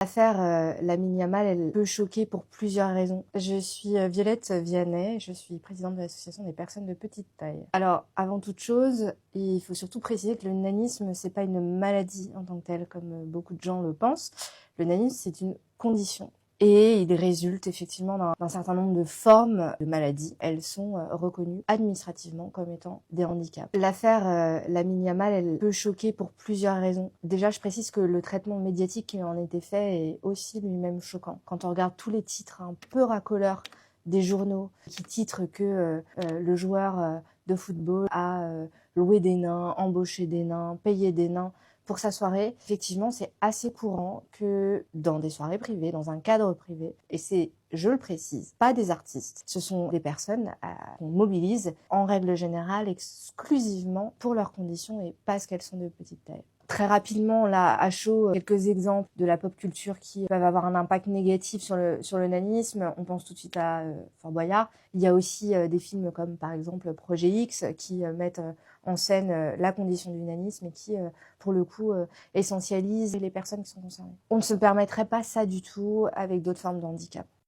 L'affaire Lamine Yamal, elle peut choquer pour plusieurs raisons. Je suis Violette Vianney, je suis présidente de l'association des personnes de petite taille. Alors, avant toute chose, il faut surtout préciser que le nanisme, c'est pas une maladie en tant que telle, comme beaucoup de gens le pensent. Le nanisme, c'est une condition. Et il résulte effectivement d'un certain nombre de formes de maladies. Elles sont reconnues administrativement comme étant des handicaps. L'affaire Lamine Yamal, elle peut choquer pour plusieurs raisons. Déjà, je précise que le traitement médiatique qui en a été fait est aussi lui-même choquant. Quand on regarde tous les titres un peu racoleurs des journaux qui titrent que le joueur de football a loué des nains, embauché des nains, payé des nains pour sa soirée, effectivement, c'est assez courant que dans des soirées privées, dans un cadre privé, et c'est, je le précise, pas des artistes, ce sont des personnes qu'on mobilise en règle générale exclusivement pour leurs conditions et parce qu'elles sont de petite taille. Très rapidement, là, à chaud, quelques exemples de la pop culture qui peuvent avoir un impact négatif sur le nanisme. On pense tout de suite à Fort Boyard. Il y a aussi des films comme, par exemple, Projet X, qui mettent en scène la condition du nanisme et qui, pour le coup, essentialisent les personnes qui sont concernées. On ne se permettrait pas ça du tout avec d'autres formes de handicap.